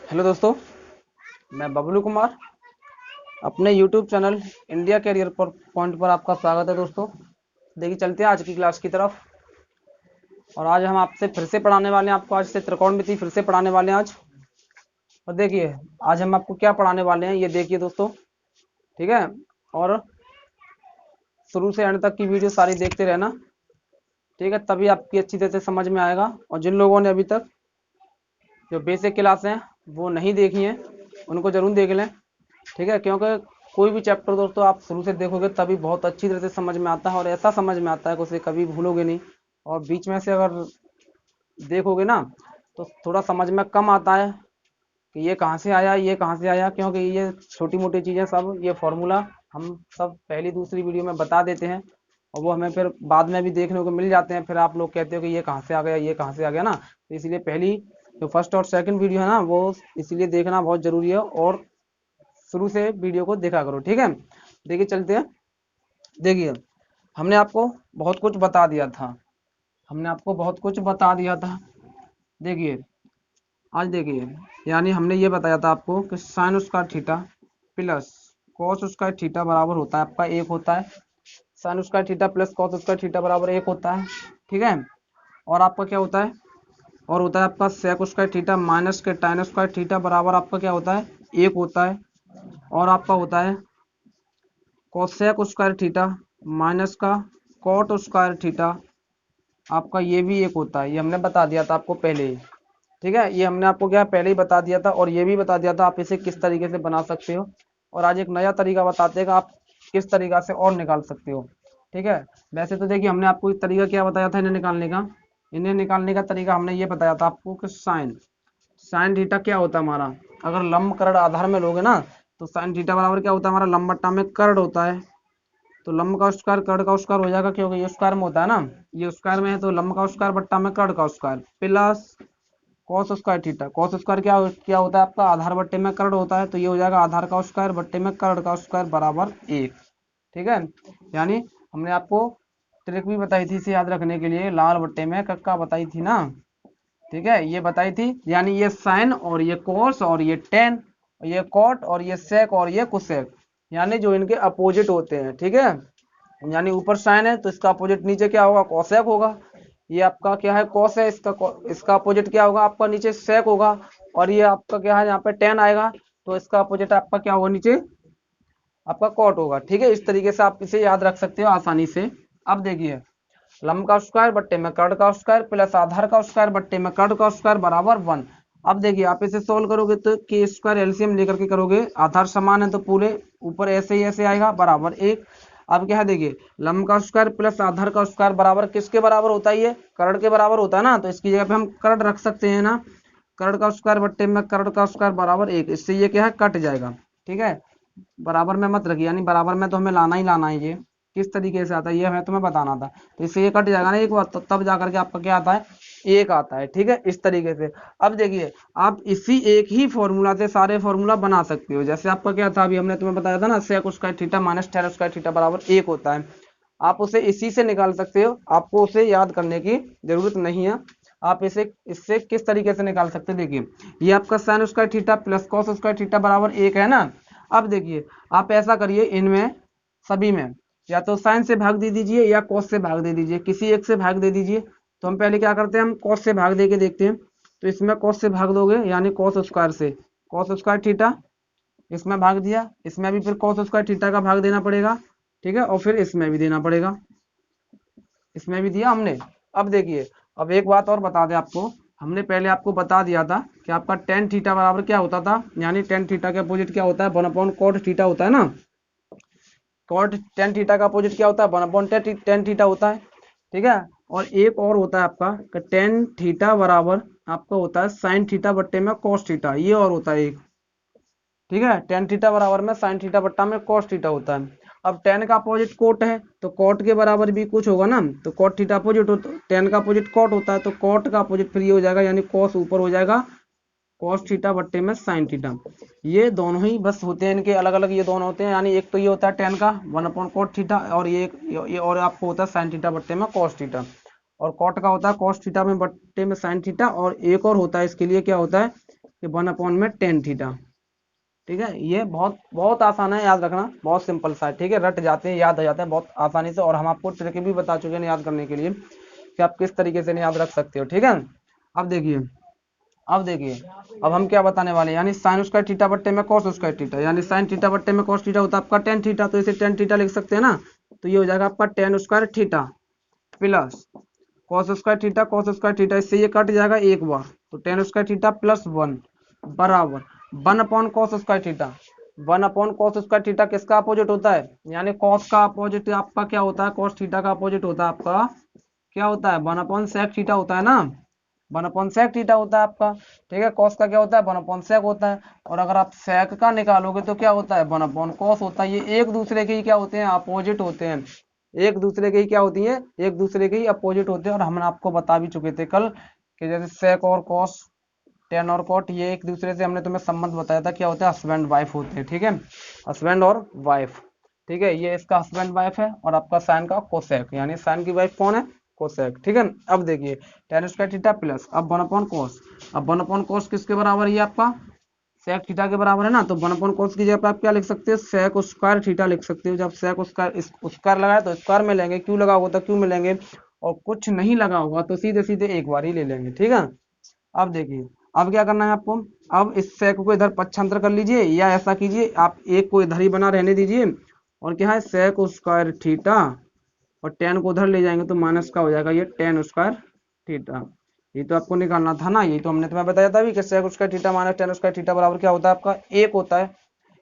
Hello दोस्तों, मैं बबलू कुमार अपने यूट्यूब चैनल इंडिया कैरियर पर पॉइंट पर आपका स्वागत है। दोस्तों देखिए, चलते हैं आज की क्लास की तरफ। और आज हम आपसे फिर से पढ़ाने वाले हैं, आपको आज से त्रिकोणमिति फिर से पढ़ाने वाले हैं आज। और देखिए आज हम आपको क्या पढ़ाने वाले हैं, ये देखिए दोस्तों, ठीक है। और शुरू से एंड तक की वीडियो सारी देखते रहना, ठीक है, तभी आपकी अच्छी तरह से समझ में आएगा। और जिन लोगों ने अभी तक जो बेसिक क्लास हैं वो नहीं देखी हैं, उनको जरूर देख लें, ठीक है। क्योंकि कोई भी चैप्टर दोस्तों आप शुरू से देखोगे तभी बहुत अच्छी तरह से समझ में आता है, और ऐसा समझ में आता है कि उसे कभी भूलोगे नहीं। और बीच में से अगर देखोगे ना तो थोड़ा समझ में कम आता है कि ये कहाँ से आया, ये कहाँ से आया, क्योंकि ये छोटी मोटी चीज़ें सब, ये फॉर्मूला हम सब पहली दूसरी वीडियो में बता देते हैं, और वो हमें फिर बाद में भी देखने को मिल जाते हैं। फिर आप लोग कहते हो कि ये कहाँ से आ गया, ये कहाँ से आ गया ना, तो इसलिए पहली जो फर्स्ट और सेकंड वीडियो है ना वो इसलिए देखना बहुत ज़रूरी है, और शुरू से वीडियो को देखा करो, ठीक है। देखिए चलते हैं। देखिए हमने आपको बहुत कुछ बता दिया था, हमने आपको बहुत कुछ बता दिया था। देखिए आज देखिए, यानी हमने ये बताया था आपको कि sign square theta plus cos square theta बराबर होता है आपका एक होता है। Sin square theta plus cos square theta बराबर एक होता है, ठीक है। और आपका क्या होता है, और होता है आपका सेक स्क्वायर थीटा माइनस के टाइन स्क्वायर थीटा बराबर आपका क्या होता है, एक होता है। और आपका होता है कोसेक स्क्वायर थीटा माइनस का कॉट स्क्वायर थीटा, आपका ये भी एक होता है। ये हमने बता दिया था आपको पहले ही, ठीक है। ये हमने आपको क्या पहले ही बता दिया था, और ये भी बता दिया था आप इसे किस तरीके से बना सकते हो। और आज एक नया तरीका बताते हैं कि आप किस तरीका से और निकाल सकते हो, ठीक है। वैसे तो देखिए हमने आपको एक तरीका क्या बताया था इन्हें निकालने का, इन्हें निकालने का तरीका हमने ये बताया था आपको कि साइन साइन थीटा क्या होता है हमारा, अगर लंब कर्ण आधार में लोगे ना तो साइन थीटा बराबर क्या होता है हमारा, लंब बट्टा में कर्ण होता है। तो लंब का स्क्वायर कर्ण का स्क्वायर हो जाएगा, क्योंकि ये स्क्वायर में होता है ना, ये स्क्वायर में है, तो लंब का स्क्वायर बट्टा में कर्ण का square plus cos square theta. Cos square क्या होता है आपका, आधार बट्टे में कर्ण होता है, तो ये हो जाएगा आधार का स्क्वायर बट्टे में कर्ण का स्क्वायर बराबर एक, ठीक है। यानी हमने आपको ट्रिक भी बताई थी इसे याद रखने के लिए, लाल बट्टे में कक्का बताई थी ना, ठीक है, ये बताई थी। यानी ये साइन और ये कोस और ये टेन, ये कॉट और ये सेक और ये कुसेक, यानी जो इनके अपोजिट होते हैं, ठीक है। यानी ऊपर साइन है तो इसका अपोजिट नीचे क्या होगा, कोसेक होगा। ये आपका क्या है, कॉस है, इसका अपोजिट क्या होगा आपका नीचे सेक होगा। और ये आपका क्या है, यहाँ पे टेन आएगा तो इसका अपोजिट आपका क्या होगा नीचे, आपका कॉट होगा, ठीक है। इस तरीके से आप इसे याद रख सकते हो आसानी से। अब देखिए लंब का स्क्वायर बट्टे में कर्ण का स्क्वायर प्लस आधार का स्क्वायर बट्टे में कर्ण का स्क्वायर बराबर वन। अब देखिए आप इसे सोल्व करोगे तो के स्क्वायर एलसीएम लेकर के करोगे, आधार समान है तो पूरे ऊपर ऐसे ही ऐसे आएगा बराबर एक। अब क्या है देखिए, लंब का स्क्वायर प्लस आधार का स्क्वायर बराबर किसके बराबर होता है, ये कर्ण के बराबर होता है ना, तो इसकी जगह पे हम कर्ण रख सकते हैं ना। कर्ण का स्क्वायर बट्टे में कर्ण का स्क्वायर बराबर एक, इससे ये क्या है कट जाएगा, ठीक है। बराबर में मत रखिए, यानी बराबर में तो हमें लाना ही लाना है। ये किस तरीके से आता है ये हमें तुम्हें बताना था, तो इससे ये कट जाएगा ना एक बार, तो तब जाकर के आपका क्या आता है, एक आता है, ठीक है, इस तरीके से। अब देखिए आप इसी एक ही फॉर्मूला से सारे फॉर्मूला बना सकते हो। जैसे आपका क्या था, अभी हमने तुम्हें बताया था ना, sec square theta minus tan square theta बराबर एक होता है। आप उसे इसी से निकाल सकते हो, आपको उसे याद करने की जरूरत नहीं है। आप इसे इससे किस तरीके से निकाल सकते हैं, देखिए ये आपका sign square theta plus cos square theta बराबर एक है ना। अब देखिए आप ऐसा करिए, इनमें सभी में या तो साइन से भाग दे दीजिए या कॉस से भाग दे दीजिए, किसी एक से भाग दे दीजिए। तो हम पहले क्या करते हैं, हम कॉस से भाग दे के देखते हैं। तो इसमें कॉस से भाग दोगे यानी कॉस स्क्वायर से कॉस स्क्वायर थीटा, इसमें भाग दिया, इसमें भी फिर कॉस स्क्वायर थीटा का भाग देना पड़ेगा, ठीक है। और फिर इसमें भी देना पड़ेगा, इसमें भी दिया हमने। अब देखिए, अब एक बात और बता दें आपको, हमने पहले आपको बता दिया था कि आपका टेन थीटा बराबर क्या होता था, यानी टेन थीटा के अपोजिट क्या होता है, वन अपॉन कॉट थीटा होता है ना। कॉट टेन थीटा का अपोजिट क्या होता है, वन अपॉन टेन थीटा होता है, ठीक है। और एक और होता है आपका टेन थीटा बराबर आपका होता है साइन थीटा बट्टे में कॉस थीटा, ये और होता है एक, ठीक है। टेन थीटा बराबर में साइन थीटा बट्टा में कॉस थीटा होता है। अब टेन का अपोजिट कोट है तो कॉट के बराबर भी कुछ होगा ना, तो कॉट थीटा अपोजिट हो, तो टेन का अपोजिट कॉट होता है तो कॉट का अपोजिट फिर ये हो जाएगा, यानी कॉस ऊपर हो जाएगा कॉस थीटा बट्टे में साइन थीटा। ये दोनों ही बस होते हैं, इनके अलग अलग ये दोनों होते हैं। यानी एक तो ये होता है टेन का वन अपॉन कॉट थीटा, और ये और आपको होता है साइन थीटा बट्टे में कॉस थीटा। और कॉट का होता है कॉस थीटा में बट्टे में साइन थीटा, और एक और होता है इसके लिए क्या होता है, कि 1 में टेन थीटा। ठीक है, ये बहुत बहुत आसान है याद रखना, बहुत सिंपल सा है। ठीक है, रट जाते हैं, याद हो जाते हैं बहुत आसानी से, और हम आपको ट्रिक भी बता चुके हैं याद करने के लिए कि आप किस तरीके से याद रख सकते हो। ठीक है, अब देखिए अब हम क्या बताने वाले हैं, यानी साइन स्क्वायर थीटा बट्टे में कॉस स्क्वायर थीटा, यानी साइन थीटा बट्टे में कॉस थीटा होता है आपका टेन थीटा, तो इसे टेन थीटा लिख सकते हैं ना। तो ये हो जाएगा आपका ten square theta plus cos square theta, इससे ये कट जाएगा एक बार, तो ten square theta plus one बराबर 1 upon cos square theta. 1 upon cos square theta किसका अपोजिट होता है, यानी कॉस का अपोजिट आपका क्या होता है, कॉस थीटा का अपोजिट होता है आपका क्या होता है, 1 अपॉन सेक थीटा होता है ना, 1 अपॉन सेक थीटा होता है आपका। ठीक है, कॉस का क्या होता है, 1 अपॉन सेक होता है, और अगर आप सेक का निकालोगे तो क्या होता है, 1 अपॉन कॉस होता है। ये एक दूसरे के ही क्या होते हैं, अपोजिट होते हैं, एक दूसरे के ही क्या होती है, एक दूसरे के ही अपोजिट होते हैं। और हमने आपको बता भी चुके थे कल कि जैसे सेक और कॉस, टेन और कॉट, ये एक दूसरे से हमने तुम्हें संबंध बताया था क्या होता है, हस्बैंड वाइफ होते हैं। ठीक है, हस्बैंड और वाइफ। ठीक है, ये इसका हस्बैंड वाइफ है, और आपका साइन का कोसेक, यानी साइन की वाइफ कौन है, कोसेक। ठीक है, अब देखिए टेन स्क्वायर थीटा प्लस अब 1 अपॉन कॉस, अब 1 अपॉन कॉस किसके बराबर है, ये आपका सेक थीटा के बराबर है ना, तो 1 अपॉन कॉस की जगह पे आप क्या लिख सकते हो, सेक स्क्वायर थीटा लिख सकते हो। जब सेक स्क्वायर स्क्वायर लगाए तो स्क्वायर में लेंगे, क्यों लगा होगा तो क्यों में लेंगे, और कुछ नहीं लगा होगा तो सीधे सीधे एक बार ही ले लेंगे। ठीक है, अब देखिए अब क्या करना है आपको, अब इस सेक को इधर पक्षांतर कर लीजिए, या ऐसा कीजिए आप एक को इधर ही बना रहने दीजिए, और क्या है सेक स्क्वायर थीटा, और टेन को उधर ले जाएंगे तो माइनस का हो जाएगा ये टेन स्क्वायर थीटा। ये तो आपको निकालना था ना, ये तो हमने तुम्हें बताया था भी कि sec square theta minus tan square theta बराबर क्या होता है आपका एक होता है,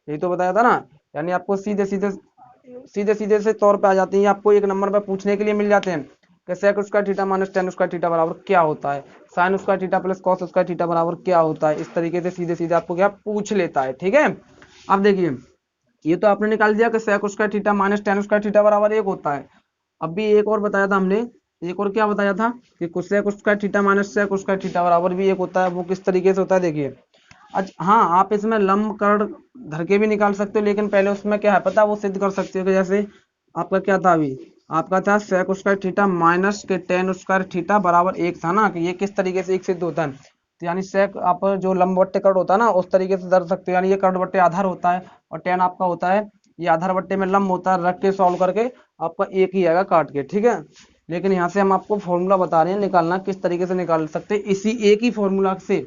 यही तो बताया था ना। यानी आपको सीधे सीधे से तौर पे आ जाती है, आपको एक नंबर पे पूछने के लिए मिल जाते हैं कि sec square theta minus tan square theta बराबर क्या होता है, sin square theta plus cos square theta बराबर क्या होता है। इस तरीके से सीधे सीधे आपको क्या पूछ लेता है। ठीक है, अब देखिए ये तो आपने निकाल दिया कि sec square theta minus tan square theta बराबर एक होता है। अब भी एक और बताया था हमने, एक और क्या बताया था कि cosec square theta minus sec square theta बराबर भी एक होता है। वो किस तरीके से होता है देखिए, अच्छा हाँ, आप इसमें लंब कर्ण धर के भी निकाल सकते हो, लेकिन पहले उसमें क्या है पता, वो सिद्ध कर सकते हो कि जैसे आपका क्या था अभी, आपका था सेक स्क्वायर थीटा माइनस के टेन स्क्वायर थीटा बराबर एक था ना, कि ये किस तरीके से एक सिद्ध होता है, तो यानी सेक आप जो लंबवट्टे कर्ण होता है ना उस तरीके से धर सकते हो, यानी ये कर्ण बट्टे आधार होता है और टेन आपका होता है ये आधार बट्टे में लंब होता है, रख के सॉल्व करके आपका एक ही आएगा काट के। ठीक है, लेकिन यहाँ से हम आपको फॉर्मूला बता रहे हैं निकालना किस तरीके से निकाल सकते हैं, इसी एक ही फॉर्मूला से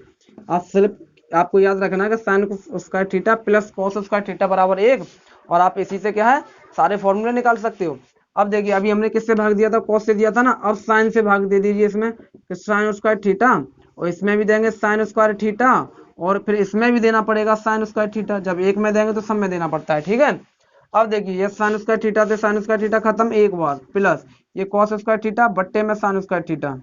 आप सिर्फ आपको याद रखना है कि sign square theta plus cos square theta बराबर एक, और आप इसी से क्या है सारे फॉर्मूले निकाल सकते हो। अब देखिए अभी हमने किससे भाग दिया था, कॉस से दिया था ना, अब साइन से भाग दे दीजिए इसमें कि साइन स्क्वायर थीटा, और इसमें भी देंगे साइन स्क्वायर थीटा, और फिर इसमें भी देना पड़ेगा साइन स्क्वायर थीटा। जब एक में देंगे तो सब में देना पड़ता है। ठीक है, अब देखिए ये साइन स्क्वायर थीटा से साइन स्क्वायर थीटा खत्म एक बार, प्लस ये कॉस स्क्वायर थीटा बट्टे में साइन स्क्वायर थीटा,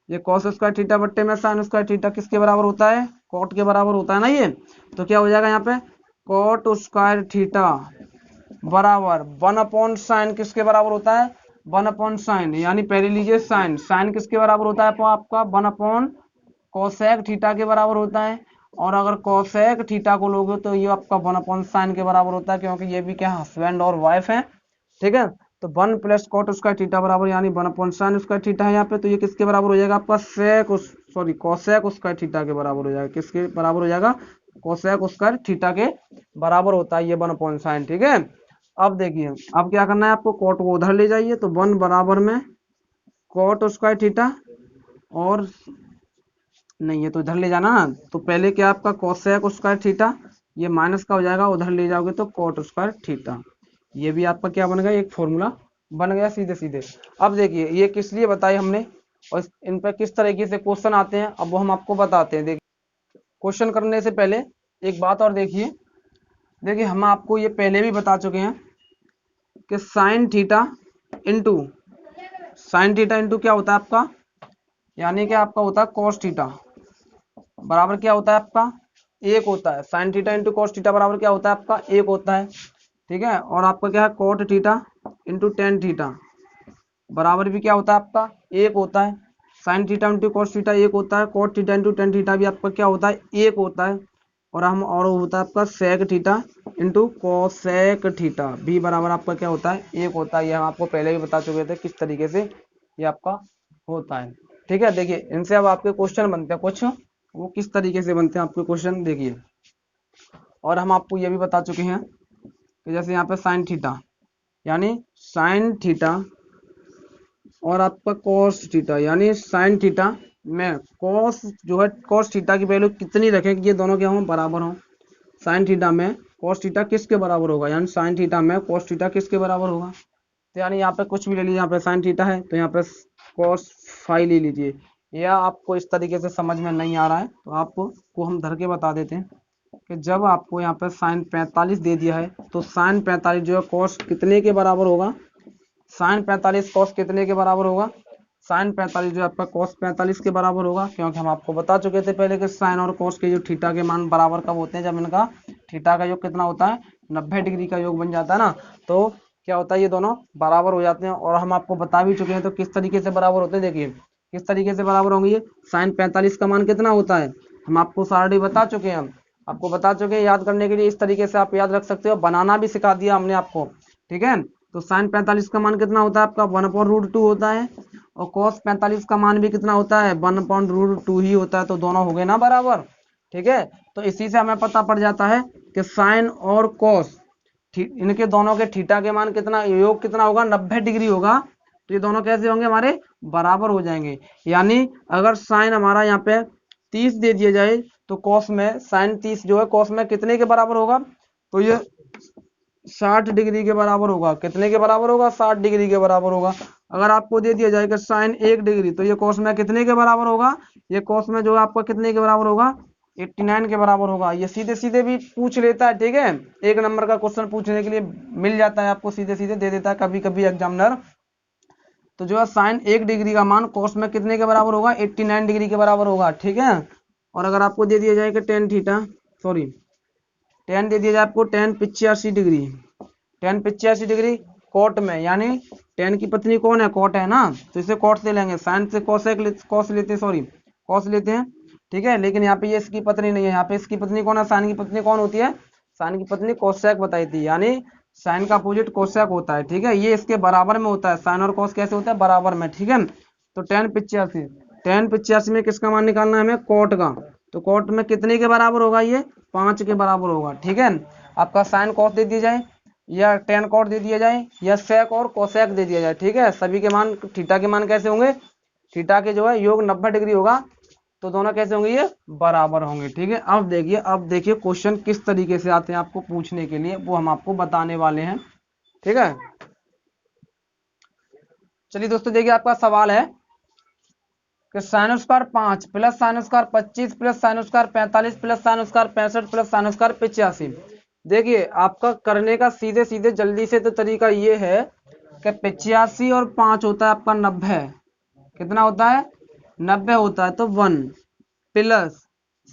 ये कॉस स्क्वायर थीटा बट्टे में साइन स्क्वायर थीटा किसके बराबर होता है, कॉट के बराबर होता है ना ये, तो क्या हो जाएगा यहाँ पे कॉट स्क्वायर थीटा बराबर 1 अपॉन साइन किसके बराबर होता है, 1 अपॉन साइन, यानी पहले लीजिए साइन, साइन किसके बराबर होता है आपका 1 अपॉन कोसेक थीटा के बराबर होता है, और अगर कोसेक थीटा को लोगे तो ये आपका 1 अपॉन साइन के बराबर होता है, क्योंकि ये भी क्या हस्बैंड और वाइफ है। ठीक है, तो 1 प्लस कॉट स्क्वायर थीटा बराबर यानी 1 अपॉन साइन स्क्वायर थीटा है यहाँ पे, तो ये किसके बराबर हो जाएगा आपका कोसेक स्क्वायर थीटा के बराबर हो जाएगा, किसके बराबर हो जाएगा, कोसेक स्क्वायर थीटा के बराबर होता है ये 1 अपॉन साइन। ठीक है, अब देखिए अब क्या करना है आपको, कॉट को उधर ले जाइए, तो 1 बराबर में कॉट स्क्वायर थीटा, और नहीं ये तो इधर ले जाना ना, तो पहले क्या आपका कोसेक स्क्वायर थीटा, ये माइनस का हो जाएगा, उधर ले जाओगे तो कॉट स्क्वायर थीटा, ये भी आपका क्या बन गया, एक फॉर्मूला बन गया सीधे सीधे। अब देखिए ये किस लिए बताई हमने, और इन पर किस तरीके से क्वेश्चन आते हैं अब वो हम आपको बताते हैं। देखिए क्वेश्चन करने से पहले एक बात और देखिए, देखिए हम आपको ये पहले भी बता चुके हैं कि साइन थीटा इंटू क्या होता है आपका, यानी कि आपका होता है कॉस थीटा बराबर क्या होता है आपका एक होता है, sign theta into cos theta बराबर क्या होता है आपका एक होता है। ठीक है, और आपका क्या है cot theta into tan theta बराबर भी क्या होता है आपका एक होता है, sign theta into cos theta एक होता है, cot theta into tan theta भी आपका क्या होता है एक होता है, और होता है आपका sec theta into cosec theta भी बराबर आपका क्या होता है एक होता है। ये हम आपको पहले भी बता चुके थे किस तरीके से ये आपका होता है। ठीक है, देखिए इनसे अब आपके क्वेश्चन बनते हैं कुछ, वो किस तरीके से बनते हैं आपके क्वेश्चन देखिए। और हम आपको ये भी बता चुके हैं कि जैसे यहाँ पे साइन थीटा, यानी साइन थीटा और आपका कॉस थीटा, यानी साइन थीटा में कॉस जो है कॉस थीटा की वैल्यू कितनी रखें कि ये दोनों क्या हों, बराबर हों। साइन थीटा में कॉस थीटा किसके बराबर होगा, यानी साइन थीटा में कॉस थीटा किसके बराबर होगा। तो यानी यहाँ पे कुछ भी ले लीजिए, यहाँ पे साइन थीटा है तो यहाँ पे कॉस फाई ले लीजिए। या आपको इस तरीके से समझ में नहीं आ रहा है तो आपको हम धर के बता देते हैं कि जब आपको यहाँ पे साइन 45 दे दिया है तो साइन 45 जो है कॉस कितने के बराबर होगा, साइन 45 कॉस कितने के बराबर होगा, साइन 45 जो आपका कॉस 45 के बराबर होगा। क्योंकि हम आपको बता चुके थे पहले कि साइन और कॉस के जो थीटा के मान बराबर कब होते हैं, जब इनका थीटा का योग कितना होता है, 90 डिग्री का योग बन जाता है ना, तो क्या होता है ये दोनों बराबर हो जाते हैं। और हम आपको बता भी चुके हैं तो किस तरीके से बराबर होते हैं, देखिए किस तरीके से बराबर होंगे। ये साइन 45 का मान कितना होता है, हम आपको ऑलरेडी बता चुके हैं, आपको बता चुके हैं। याद करने के लिए इस तरीके से आप याद रख सकते हो, बनाना भी सिखा दिया हमने आपको, ठीक है। तो साइन 45 का मान कितना होता है आपका 1/√2 होता है, और कॉस 45 का मान भी कितना होता है 1/√2 ही होता है। तो दोनों हो गए ना बराबर, ठीक है। तो इसी से हमें पता पड़ जाता है कि साइन और कॉस इनके दोनों के थीटा के मान कितना, योग कितना होगा, 90 डिग्री होगा। तो ये दोनों कैसे होंगे, हमारे बराबर हो जाएंगे। यानी अगर साइन हमारा यहाँ पे 30 दे दिया जाए तो कॉस में साइन 30 जो है कॉस में कितने के बराबर होगा, तो ये 60 डिग्री के बराबर होगा। कितने के बराबर होगा, 60 डिग्री के बराबर होगा। अगर आपको दे दिया जाए कि साइन 1 डिग्री, तो ये कॉस में कितने के बराबर होगा, ये कॉस में जो है आपका कितने के बराबर होगा, 89 के बराबर होगा। ये सीधे सीधे भी पूछ लेता है, ठीक है। 1 नंबर का क्वेश्चन पूछने के लिए मिल जाता है आपको, सीधे सीधे दे देता है कभी कभी एग्जामिनर। तो जो है साइन 1 डिग्री का मान कॉस में कितने के बराबर होगा, 89 डिग्री के बराबर होगा, ठीक है। और अगर आपको दे दिया जाए कि टेन थीटा, सॉरी टेन दे दिया जाए आपको tan 85 degree, tan 85 degree cot में, यानी टेन की पत्नी कौन है, कोट है ना, तो इसे कोट से लेंगे। साइन से कॉस लेते हैं, सॉरी कॉस लेते हैं, ठीक है। लेकिन यहाँ पे ये इसकी पत्नी नहीं है, यहाँ पे इसकी पत्नी कौन है, साइन की पत्नी कौन होती है, साइन की पत्नी कोसेक बताई थी, यानी साइन का अपोजिट कोसेक होता है, ठीक है। ये इसके बराबर में होता है, साइन और कॉस कैसे होता है, बराबर में, ठीक है। तो टेन 85 में किसका मान निकालना है हमें, कोट का। तो कोट में कितने के बराबर होगा, ये 5 के बराबर होगा, ठीक है। आपका साइन कॉस दे दिया जाए या टेन कॉट दे दिया जाए या सेक और कोसेक दे दिया जाए, ठीक है। सभी के मान थीटा के मान कैसे होंगे, थीटा के जो है योग 90 डिग्री होगा, तो दोनों कैसे होंगे, ये बराबर होंगे, ठीक है। अब देखिए क्वेश्चन किस तरीके से आते हैं आपको पूछने के लिए, वो हम आपको बताने वाले हैं, ठीक है। चलिए दोस्तों देखिए आपका सवाल है कि sine square 5 plus sine square 25 plus sine square 45 plus sine square 65 plus sine square 85। देखिए आपका करने का सीधे सीधे जल्दी से तो तरीका ये है कि 85 और 5 होता है आपका 90, कितना होता है 90 होता है, तो 1 plus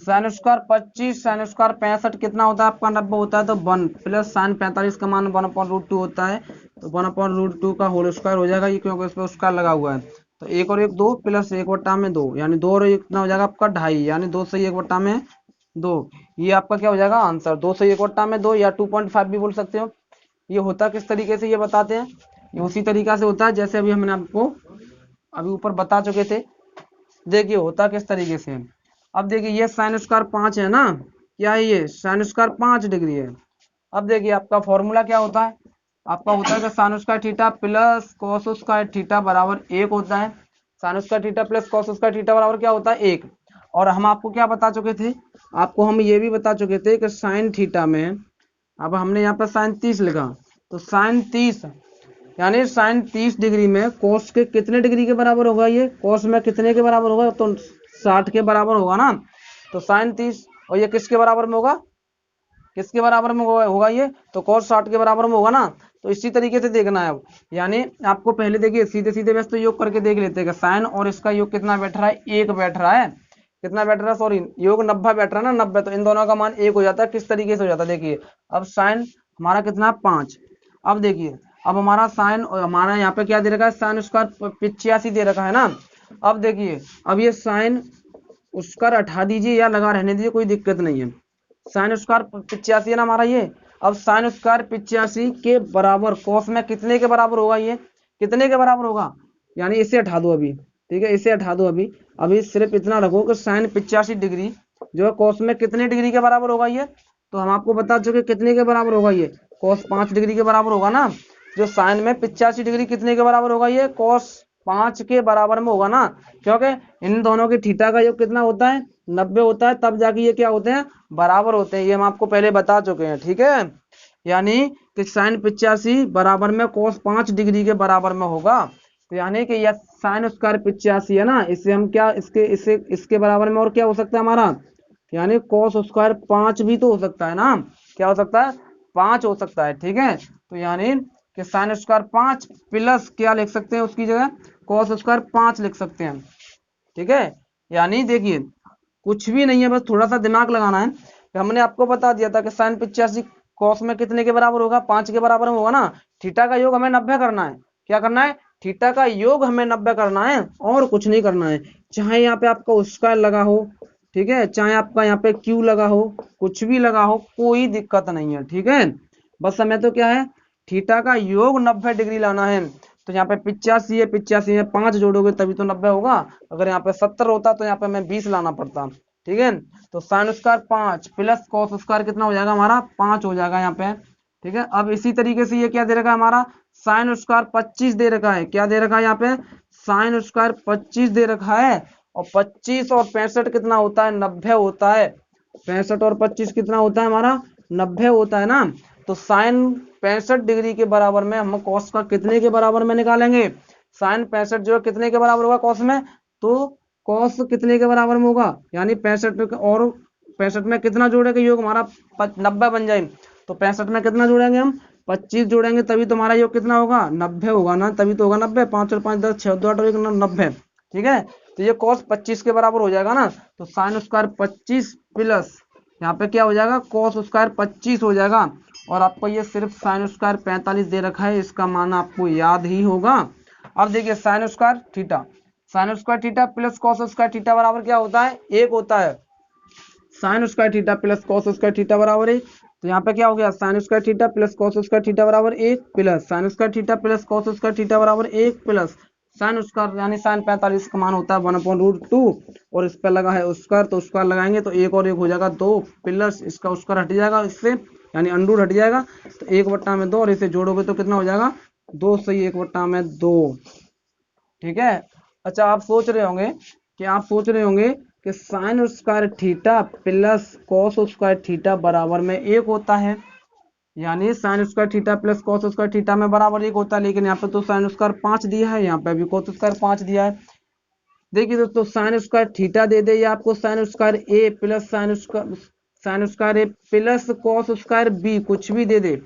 sine square 25 sine square 65 कितना होता है आपका 90 होता है, तो 1 प्लस साइन 45 का मान 1/√2 होता है, तो 1/√2 का होल स्क्वायर हो जाएगा, ये क्योंकि इस पर स्क्वायर लगा हुआ है। तो 1 और 1 2 प्लस 1/2 यानी 2 और 1 कितना हो जाएगा आपका 2.5, यानी 2 से 1/2, ये आपका क्या हो जाएगा आंसर, 2 से 1/2 या 2.5 भी बोल सकते हो। ये होता किस तरीके से ये बताते हैं, ये उसी तरीका से होता है जैसे अभी हमने आपको अभी ऊपर बता चुके थे। देखिए होता किस तरीके से, अब देखिए ये साइन स्क्वायर 5 है ना, क्या है ये साइन स्क्वायर 5 डिग्री है। अब देखिए आपका फॉर्मूला क्या होता है, आपका होता है कि sign square theta plus cos square theta बराबर 1 होता है। Sin square theta plus cos square theta बराबर क्या होता है 1। और हम आपको क्या बता चुके थे, आपको हम ये भी बता चुके थे कि साइन थीटा में, अब हमने यहाँ पर साइन 30 लिखा, तो साइन 30 यानी साइन 30 डिग्री में कोस के कितने डिग्री के बराबर होगा, ये कोस में कितने के बराबर होगा, तो 60 के बराबर होगा ना। तो साइन 30 और ये किसके बराबर में होगा, किसके बराबर में होगा ये, तो cos 60 के बराबर में होगा ना। तो इसी तरीके से देखना है अब, यानी आपको पहले देखिए सीधे सीधे वैसे तो योग करके देख लेते हैं कि साइन और इसका योग कितना बैठ रहा है, 1 बैठ रहा है, कितना बैठ रहा है, सॉरी योग 90 बैठ रहा है ना, 90, तो इन दोनों का मान 1 हो जाता है। किस तरीके से हो जाता है देखिए, अब साइन हमारा कितना 5, अब देखिए अब हमारा साइन हमारा यहाँ पे क्या दे रखा है, साइन स्क्वायर 85 दे रखा है ना। अब देखिए अब ये साइन स्क्वायर हटा दीजिए या लगा रहने दीजिए, कोई दिक्कत नहीं है। साइन स्क्वायर 85 है ना हमारा ये, अब साइन स्क्वायर 85 के बराबर कॉस में कितने के बराबर होगा, ये कितने के बराबर होगा, यानी इसे हटा दो अभी, ठीक है, इसे हटा दो। अभी अभी सिर्फ इतना रखो कि साइन 85 डिग्री जो है कॉस में कितने डिग्री के बराबर होगा ये, तो हम आपको बता चुके कितने के बराबर होगा ये, कॉस 5 डिग्री के बराबर होगा ना। जो साइन में 85 डिग्री कितने के बराबर होगा, ये कॉस 5 के बराबर में होगा ना, क्योंकि इन दोनों की थीटा का योग कितना होता है, 90 होता है, तब जाके ये क्या होते हैं, बराबर होते हैं। ये हम आपको पहले बता चुके हैं, ठीक है। यानी कि साइन 85 बराबर में कॉस 5 डिग्री के बराबर में होगा। तो यानी कि यह साइन स्क्वायर 85 है ना, इसे हम क्या इसके बराबर में और क्या हो सकता है हमारा, यानी कॉस स्क्वायर 5 भी तो हो सकता है ना, क्या हो सकता है, 5 हो सकता है, ठीक है। तो यानी कि साइन स्क्वायर 5 प्लस क्या लिख सकते हैं उसकी जगह, कॉस स्क्वायर 5 लिख सकते हैं, ठीक है। यानी देखिए कुछ भी नहीं है, बस थोड़ा सा दिमाग लगाना है। तो हमने आपको बता दिया था कि साइन 85 कॉस में कितने के बराबर होगा, 5 के बराबर में होगा ना। थीटा का योग हमें 90 करना है, क्या करना है, थीटा का योग हमें 90 करना है, और कुछ नहीं करना है। चाहे यहाँ पे आपका स्क्वायर लगा हो, ठीक है, चाहे आपका यहाँ पे क्यू लगा हो, कुछ भी लगा हो, कोई दिक्कत नहीं है, ठीक है। बस हमें तो क्या है, थीटा का योग 90 डिग्री लाना है। तो यहाँ पे 85 है, 85 में 5 जोड़ोगे तभी तो 90 होगा। अगर यहाँ पे 70 होता तो यहाँ पे हमें 20 लाना पड़ता, ठीक है। तो sine square 5 plus cos square कितना हो जाएगा हमारा, 5 हो जाएगा यहाँ पे, ठीक है। अब इसी तरीके से ये क्या दे रखा है हमारा, साइन स्क्वायर 25 दे रखा है, क्या दे रखा है यहाँ पे, साइन स्क्वायर 25 दे रखा है। और 25 और 65 कितना होता है, 90 होता है। 65 और 25 कितना होता है हमारा, 90 होता है ना। तो साइन 65 डिग्री के बराबर में हम कॉस का कितने के बराबर में निकालेंगे, साइन 65 जो है कितने के बराबर होगा कॉस में, तो कॉस कितने के बराबर में होगा, यानी 65 और 65 में कितना जोड़ेंगे योग हमारा, 90 बन जाए। तो 65 में कितना जोड़ेंगे हम, 25 जोड़ेंगे, तभी तुम्हारा योग कितना होगा, 90 होगा ना, तभी तो होगा 90। 5 और 5 10, 6 2 8 और 1 90, ठीक है। तो ये कॉस 25 के बराबर हो जाएगा ना। तो साइन स्क्वायर 25 प्लस यहाँ पे क्या हो जाएगा, कॉस स्क्वायर 25 हो जाएगा। और आपको ये सिर्फ साइन स्क्वायर 45 दे रखा है, इसका मान आपको याद ही होगा। अब देखिए sign square theta, sign square theta plus cos square theta बराबर क्या होता है, 1 होता है। Sin square theta plus cos square theta बराबर 1। तो यहाँ पे क्या हो गया, sign square theta plus cos square theta बराबर 1 plus sign square theta plus cos square theta बराबर 1 प्लस साइन स्क्वायर यानी साइन 45 का मान होता है 1/√2, और इस पे लगा है स्क्वायर, तो स्क्वायर लगाएंगे तो 1 और 1 हो जाएगा 2 प्लस इसका स्क्वायर हट जाएगा इससे, यानी अंडूर हट जाएगा। तो 1/2 और इसे जोड़ोगे तो कितना हो जाएगा, 2 सही 1/2, ठीक है। अच्छा आप सोच रहे होंगे कि sign square theta plus cos square theta बराबर में 1 होता है, यानी sign square theta plus cos square theta में बराबर 1 होता है। लेकिन यहाँ पे तो साइन स्क्वायर 5 दिया है, यहाँ पे भी कॉस स्क्वायर 5 दिया है। देखिए दोस्तों साइन स्क्वायर थीटा दे दे या आपको साइन स्क्वायर ए प्लस साइन स्क्वायर ए प्लस कॉस स्क्वायर बी, कुछ भी दे दे,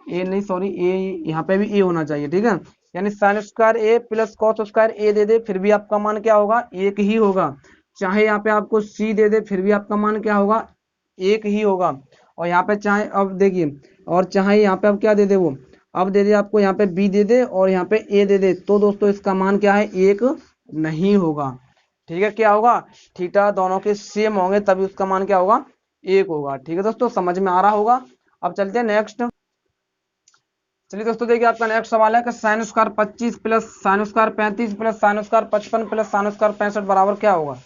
ए नहीं सॉरी ए, यहाँ पे भी ए होना चाहिए, ठीक है। यानी साइन स्क्वायर ए प्लस कॉस स्क्वायर ए दे दे, फिर भी आपका मान क्या होगा, 1 ही होगा। चाहे यहाँ पे आपको सी दे दे, फिर भी आपका मान क्या होगा, 1 ही होगा। और यहाँ पे चाहे अब देखिए, और चाहे यहाँ पे अब क्या दे दे वो, अब दे दे आपको यहाँ पे बी दे दे और यहाँ पे ए दे दे, तो दोस्तों इसका मान क्या है, 1 नहीं होगा, ठीक है। क्या होगा, थीटा दोनों के सेम होंगे तभी उसका मान क्या होगा, 1 होगा, ठीक है दोस्तों, समझ में आ रहा होगा। अब चलते हैं नेक्स्ट। चलिए दोस्तों देखिए आपका नेक्स्ट सवाल है कि sine square 25 plus sine square 35 plus sine square 55 plus sine square 65 बराबर क्या होगा।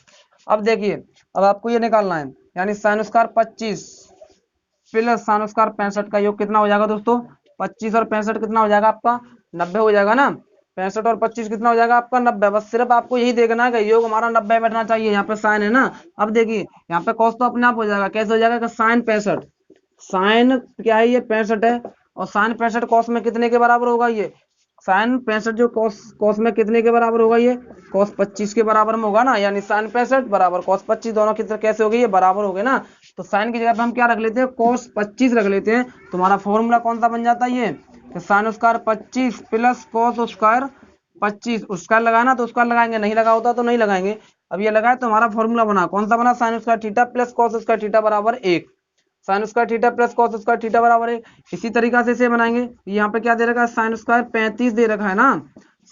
अब देखिए अब आपको ये निकालना है, यानी sine square 25 plus sine square 65 का योग कितना हो जाएगा दोस्तों, 25 और 65 कितना हो जाएगा आपका, 90 हो जाएगा ना। 65 और 25 कितना हो जाएगा आपका, 90। बस सिर्फ आपको यही देखना है कि योग हमारा 90 बैठना चाहिए। यहाँ पे साइन है ना, अब देखिए यहाँ पे कॉस तो अपने आप हो जाएगा, कैसे हो जाएगा, साइन 65, साइन क्या है ये 65 है, और साइन 65 कॉस में कितने के बराबर होगा, ये साइन 65 जो कॉस कॉस में कितने के बराबर होगा, ये कॉस 25 के बराबर में होगा ना। यानी साइन 65 बराबर कॉस 25, दोनों की तरह कैसे हो गई, ये बराबर हो गए ना। तो साइन की जगह पे हम क्या रख लेते हैं, कॉस 25 रख लेते हैं। तुम्हारा फॉर्मूला कौन सा बन जाता है, ये कि sine square 25 plus cos square 25, square लगाना तो स्क्वायर लगाएंगे, नहीं लगा होता तो नहीं लगाएंगे। अब ये लगाए तो हमारा फॉर्मूला बना, कौन सा बना, sign square theta plus cos square theta बराबर 1, sign square theta plus cos square theta बराबर 1। इसी तरीका से इसे बनाएंगे। यहाँ पे क्या दे रखा है, साइन स्क्वायर 35 दे रखा है ना,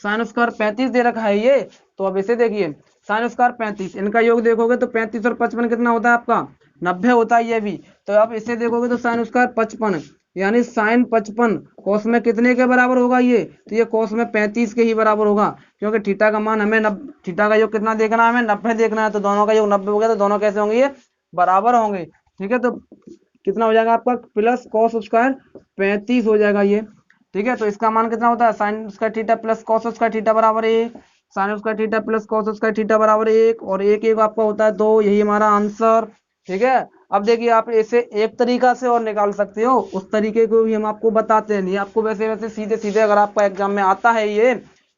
साइन स्क्वायर 35 दे रखा है ये। तो अब इसे देखिए साइन स्क्वायर 35, इनका योग देखोगे तो 35 और 55 कितना होता है आपका, 90 होता है ये भी। तो अब इसे देखोगे तो साइन स्क्वायर 55 यानी साइन 55 कॉस में कितने के बराबर होगा ये, तो ये कॉस में 35 के ही बराबर होगा, क्योंकि थीटा का मान हमें थीटा का योग कितना देखना है, हमें 90 देखना है, तो दोनों का योग 90 हो गया, तो दोनों कैसे होंगे, ये बराबर होंगे। ठीक है, तो कितना हो जाएगा आपका प्लस कॉस स्क्वायर 35 हो जाएगा ये। ठीक है, तो इसका मान कितना होता है, sin square theta plus cos square theta बराबर 1, sign square theta plus cos square theta बराबर 1, और एक एक आपका होता है 2, यही हमारा आंसर। ठीक है, अब देखिए आप इसे एक तरीका से और निकाल सकते हो, उस तरीके को भी हम आपको बताते हैं, नहीं आपको वैसे वैसे सीधे सीधे अगर आपका एग्जाम में आता है ये,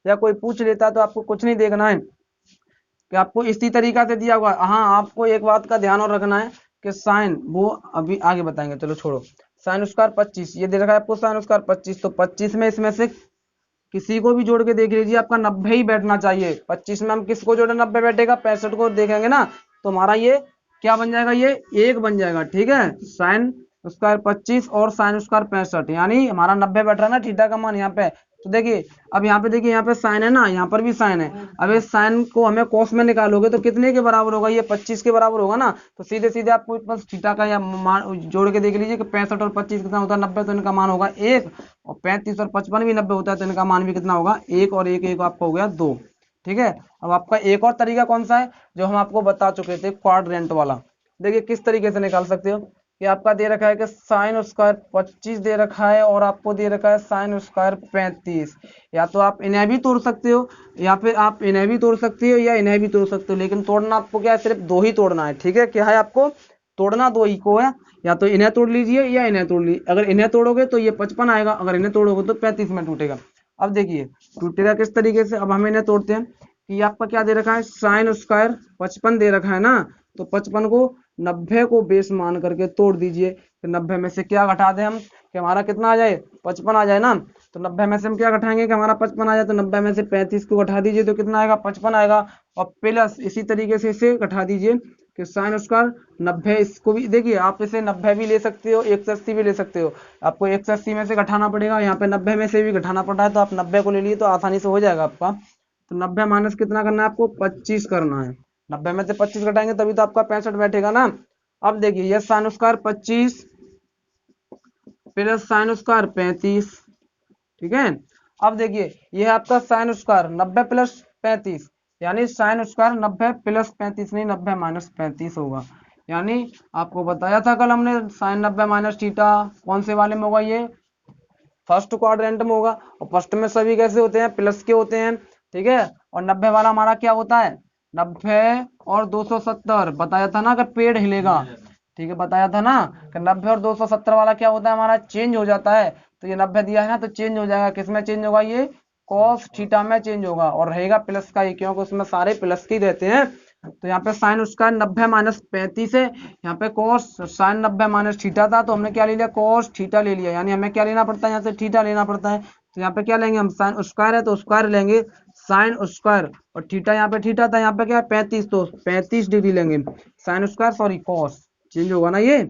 या कोई पूछ लेता है, तो आपको कुछ नहीं देखना है कि आपको इसी तरीका से दिया हुआ। हाँ, आपको एक बात का ध्यान और रखना है कि साइन, वो अभी आगे बताएंगे, चलो छोड़ो। साइन स्क्वायर 25 ये दे रखा है आपको, साइन स्क्वायर 25, तो 25 में इसमें से किसी को भी जोड़ के देख लीजिए, आपका 90 ही बैठना चाहिए। 25 में हम किसको जोड़े 90 बैठेगा, 65 को देखेंगे ना, तो हमारा ये क्या बन जाएगा, ये 1 बन जाएगा। ठीक है, साइन स्क्वायर 25 और साइन स्क्वायर 65, यानी हमारा 90 बैठ रहा है ना थीटा का मान यहाँ पे। तो देखिए अब यहाँ पे देखिए, यहाँ पे साइन है ना, यहाँ पर भी साइन है। अब इस साइन को हमें कॉस में निकालोगे तो कितने के बराबर होगा, ये 25 के बराबर होगा ना, तो सीधे सीधे आपको बस थीटा का या मान जोड़ के देख लीजिए कि 65 और 25 कितना होता है, 90, तो इनका मान होगा 1, और 35 और 55 भी 90 होता है, तो इनका मान भी कितना होगा, 1, और 1 1 आपका हो गया 2। ठीक है, अब आपका एक और तरीका कौन सा है, जो हम आपको बता चुके थे, क्वाड्रेंट वाला। देखिए किस तरीके से निकाल सकते हो, कि आपका दे रखा है कि साइन स्क्वायर 25 दे रखा है, और आपको दे रखा है साइन स्क्वायर 35। या तो आप इन्हें भी तोड़ सकते हो, या फिर आप इन्हें भी तोड़ सकते हो, या इन्हें भी तोड़ सकते हो, लेकिन तोड़ना आपको क्या है, सिर्फ 2 ही तोड़ना है। ठीक है, क्या है आपको तोड़ना 2 ही को है, या तो इन्हें तोड़ लीजिए या इन्हें तोड़ लीजिए। अगर इन्हें तोड़ोगे तो ये 55 आएगा, अगर इन्हें तोड़ोगे तो 35 में टूटेगा। अब देखिए टूटेगा किस तरीके से, अब हम इन्हें तोड़ते हैं, कि आपका क्या दे रखा है, साइन स्क्वायर 55 दे रखा है ना, तो 55 को 90 को बेस मान करके तोड़ दीजिए। तो 90 में से क्या घटा दें हम, कि हमारा कितना आ जाए, 55 आ जाए ना, तो 90 में से हम क्या घटाएंगे कि हमारा 55 आ जाए, तो 90 में से 35 को घटा दीजिए, तो कितना आएगा, 55 आएगा। और प्लस इसी तरीके से इसे घटा दीजिए कि साइन स्क्वायर 90, इसको भी देखिए आप इसे 90 भी ले सकते हो, 180 भी ले सकते हो। आपको 180 में से घटाना पड़ेगा, यहाँ पे 90 में से भी घटाना पड़ रहा है, तो आप 90 को ले लिए तो आसानी से हो जाएगा आपका। तो 90 माइनस कितना करना है आपको, 25 करना है। 90 में से 25 घटाएंगे तभी तो आपका 65 बैठेगा ना। अब देखिए ये sine square 25 plus sine square 35। ठीक है, अब देखिए ये है आपका साइन स्क्वायर 90 प्लस 35, यानी साइन स्क्वायर 90 प्लस 35 नहीं, 90 माइनस 35 होगा। यानी आपको बताया था कल हमने, साइन 90 माइनस थीटा कौन से वाले में होगा, ये फर्स्ट क्वाड्रेंट में होगा, और फर्स्ट में सभी कैसे होते हैं, प्लस के होते हैं। ठीक है, और 90 वाला हमारा क्या होता है, 90 और 270, बताया था ना कि पेड़ हिलेगा। ठीक है, बताया था ना कि 90 और 270 वाला क्या होता है, हमारा चेंज हो जाता है। तो ये 90 दिया है ना, तो चेंज हो जाएगा, किस में चेंज होगा, ये कॉस थीटा में चेंज होगा, और रहेगा प्लस का ही, क्योंकि उसमें सारे प्लस के ही रहते हैं। तो यहाँ पे साइन उसका 90 माइनस 35 है, यहाँ पे कॉस साइन 90 माइनस थीटा था, तो हमने क्या ले लिया, कॉस थीटा ले लिया, यानी हमें क्या लेना पड़ता है, यहाँ से थीटा लेना पड़ता है। तो यहाँ पे क्या लेंगे हम, साइन स्क्वायर है तो स्क्वायर लेंगे, साइन स्क्वायर, और थीटा यहाँ पे थीटा था, यहाँ पे क्या है 35, तो 35 डिग्री लेंगे, sine square sorry cos change होगा ना ये,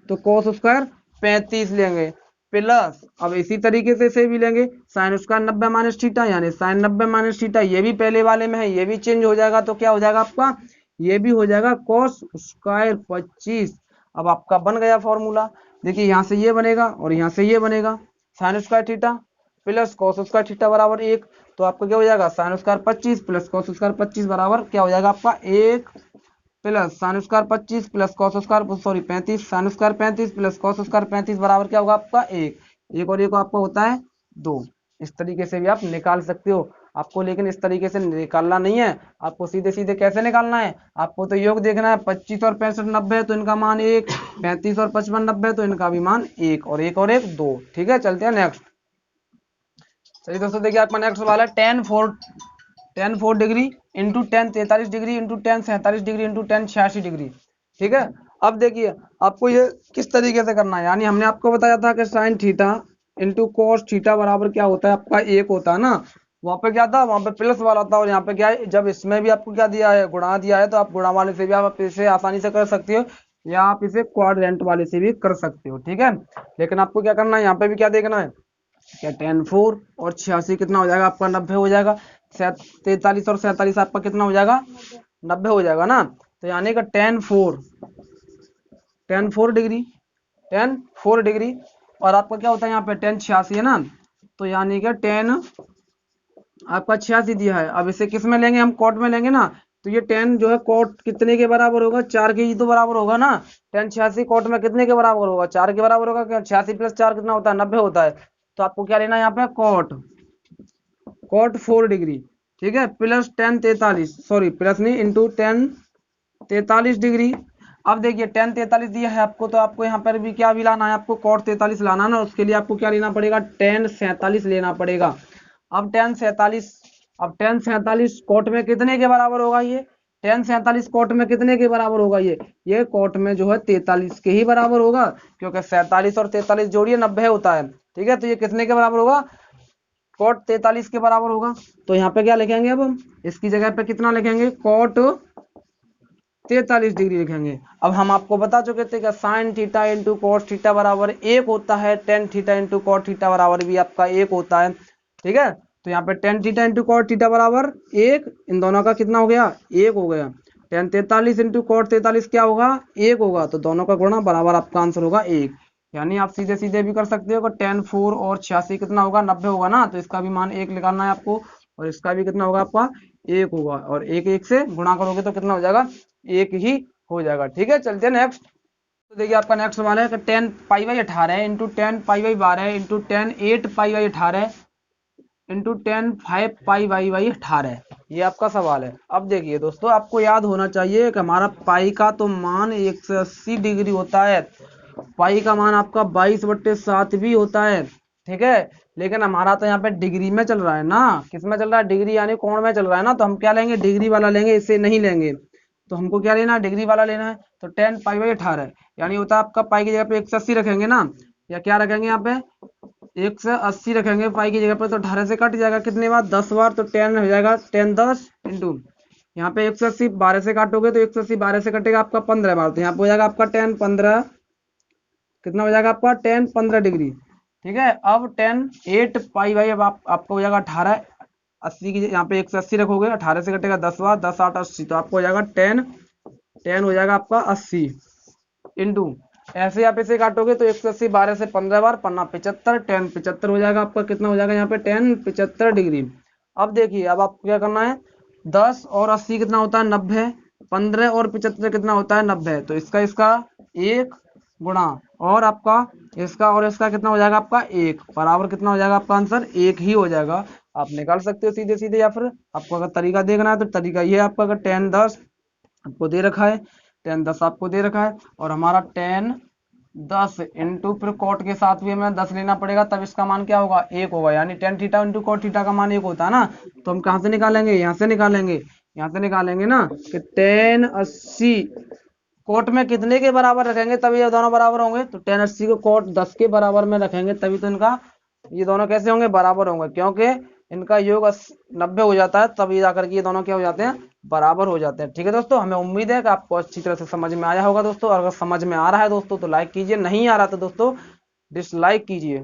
तो कॉस स्क्वायर 35 लेंगे, प्लस अब इसी तरीके से इसे भी लेंगे, साइन स्क्वायर 90 माइनस थीटा, यानी साइन 90 माइनस थीटा, ये भी पहले वाले में है, ये भी चेंज हो जाएगा, तो क्या हो जाएगा आपका, ये भी हो जाएगा कॉस स्क्वायर 25। अब आपका बन गया फॉर्मूला। देखिए यहाँ से ये बनेगा और यहाँ से ये बनेगा, sign square theta plus cos square theta बराबर 1, तो आपका क्या हो जाएगा, sine square 25 plus cos square 25 बराबर क्या हो जाएगा आपका 1, plus sine square 25 plus cos square sorry 35, sine square 35 plus cos square 35 बराबर क्या होगा आपका 1, 1 और 1 आपका होता है 2। इस तरीके से भी आप निकाल सकते हो। आपको लेकिन इस तरीके से निकालना नहीं है, आपको सीधे सीधे कैसे निकालना है, आपको तो योग देखना है, 25 और 65 90 तो इनका मान 1, 35 और 55 90 तो इनका भी मान 1, और 1 और 1 2। ठीक है, चलते हैं नेक्स्ट। चलिए दोस्तों देखिए आपका नेक्स्ट सवाल है, ten 4 degree into 10 43 degree into 10 47 degree into 10 86 degree. ठीक है, अब देखिए आपको ये किस तरीके से करना है, यानी हमने आपको बताया था कि sin theta into cos theta बराबर क्या होता है आपका 1 होता है ना, वहां पे क्या था, वहां पे प्लस वाला था, और यहाँ पे क्या है, जब इसमें भी आपको क्या दिया है, गुणा दिया है, तो आप गुणा वाले से भी आप इसे आसानी से कर सकते हो, या आप इसे क्वाड्रेंट वाले से भी कर सकते हो। ठीक है, लेकिन आपको क्या करना है, यहाँ पे भी क्या देखना है, क्या 10 4 और 86 कितना हो जाएगा आपका 90 हो जाएगा, 43 और 47 आपका कितना हो जाएगा 90 हो जाएगा ना। तो यानी का 10 4 डिग्री 10 4 डिग्री और आपका क्या होता है यहाँ पे tan 86 है ना, तो यानी कि tan आपका 86 दिया है। अब इसे किस में लेंगे, हम कॉट में लेंगे ना, तो ये tan जो है कॉट कितने के बराबर होगा, 4 के ही तो बराबर होगा ना। tan 86 कॉट में कितने के बराबर होगा, 4 के बराबर होगा। क्या 86 प्लस 4 कितना होता है, 90 होता है। तो आपको क्या लेना है यहाँ पे, कॉट 4 डिग्री, ठीक है, प्लस tan 43, सॉरी प्लस नहीं, इंटू tan 43 डिग्री। अब देखिए tan 43 दिया है आपको, तो आपको यहाँ पर भी क्या भी लाना है, आपको cot 43 लाना है ना। उसके लिए आपको क्या लेना पड़ेगा, tan 47 लेना पड़ेगा। अब tan 47 कोट में कितने के बराबर होगा, ये tan 47 कोट में कितने के बराबर होगा, ये कोट में जो है 43 के ही बराबर होगा, क्योंकि 47 और 43 जोड़िए 90 होता है, ठीक है। तो ये कितने के बराबर होगा, कोट 43 के बराबर होगा। तो यहाँ पे क्या लिखेंगे, अब हम इसकी जगह पे कितना लिखेंगे, कोट 43 डिग्री लिखेंगे। अब हम आपको बता चुके थे कि sin theta into cos theta बराबर 1 होता है, tan theta into cot theta बराबर भी आपका 1 होता है, ठीक है। तो यहाँ पे tan theta into cot theta बराबर 1, इन दोनों का कितना हो गया, 1 हो गया। टेन 43 इंटू कॉट 43 क्या होगा, 1 होगा। तो दोनों का गुणा बराबर आपका आंसर होगा 1। यानी आप सीधे सीधे भी कर सकते हो कि tan 4 और 86 कितना होगा, 90 होगा ना। तो इसका भी मान 1 निकालना है आपको, और इसका भी कितना होगा आपका 1 होगा। और 1 1 से गुणा करोगे तो कितना हो जाएगा, 1 ही हो जाएगा, ठीक है। चलते हैं नेक्स्ट। तो देखिए आपका नेक्स्ट सवाल है कि tan π/18 into tan π/12 into tan 8 π/18 into tan 5 π/18, ये आपका सवाल है। अब देखिए दोस्तों, आपको याद होना चाहिए कि हमारा पाई का तो मान 180 डिग्री होता है, पाई का मान आपका 22/7 भी होता है, ठीक है। लेकिन हमारा तो यहाँ पे डिग्री में चल रहा है ना, किस में चल रहा है, डिग्री यानी कोण में चल रहा है ना। तो हम क्या लेंगे, डिग्री वाला लेंगे, इसे नहीं लेंगे। तो हमको क्या लेना है, डिग्री वाला लेना है। तो tan π/18 यानी होता है आपका, पाई की जगह पे 180 रखेंगे ना, या क्या रखेंगे यहाँ पे 180 रखेंगे पाई की जगह पे। तो 18 से कट जाएगा कितने बार, 10 बार। तो tan हो जाएगा tan 10 इंटू यहाँ पे 180 12 से काटोगे तो 180 12 से कटेगा आपका 15 बार। तो यहाँ पे हो जाएगा आपका tan 15, कितना हो जाएगा आपका tan 15 डिग्री, ठीक है। अब tan 8 π/, अब आपको हो जाएगा 18, 80 की यहाँ पे 180 रखोगे, 18 से कटेगा 10 बार, 10 8 80, तो आपको हो जाएगा tan हो जाएगा आपका 80 इंटू ऐसे आप इसे काटोगे तो 180 12 से 15 बार, पन्ना 75, tan 75 हो जाएगा आपका, कितना हो जाएगा यहाँ पे tan 75 डिग्री। अब देखिए, अब आपको क्या करना है, 10 और 80 कितना होता है 90, 15 और 75 कितना होता है 90। तो इसका 1 गुणा और आपका इसका और इसका कितना हो जाएगा आपका 1 बराबर, कितना हो जाएगा आपका आंसर 1 ही हो जाएगा। आप निकाल सकते हो सीधे सीधे, या फिर आपको अगर तरीका देखना है तो तरीका ये है आपका, अगर tan 10 आपको दे रखा है, tan 10 आपको दे रखा है, और हमारा tan 10 इंटू फिर कोट के साथ भी हमें 10 लेना पड़ेगा, तब इसका मान क्या होगा 1 होगा। यानी tan theta into cot theta का मान 1 होता है ना। तो हम कहाँ से निकालेंगे, यहाँ से निकालेंगे, यहाँ से निकालेंगे ना कि tan 80 कोट में कितने के बराबर रखेंगे तभी ये दोनों बराबर होंगे। तो tan 80 को कोट 10 के बराबर में रखेंगे तभी तो इनका ये दोनों कैसे होंगे, बराबर होंगे, क्योंकि इनका योग 90 हो जाता है, तभी जाकर के ये दोनों क्या हो जाते हैं, बराबर हो जाते हैं, ठीक है दोस्तों। हमें उम्मीद है कि आपको अच्छी तरह से समझ में आया होगा दोस्तों। और अगर समझ में आ रहा है दोस्तों तो लाइक कीजिए, नहीं आ रहा तो दोस्तों डिसलाइक कीजिए।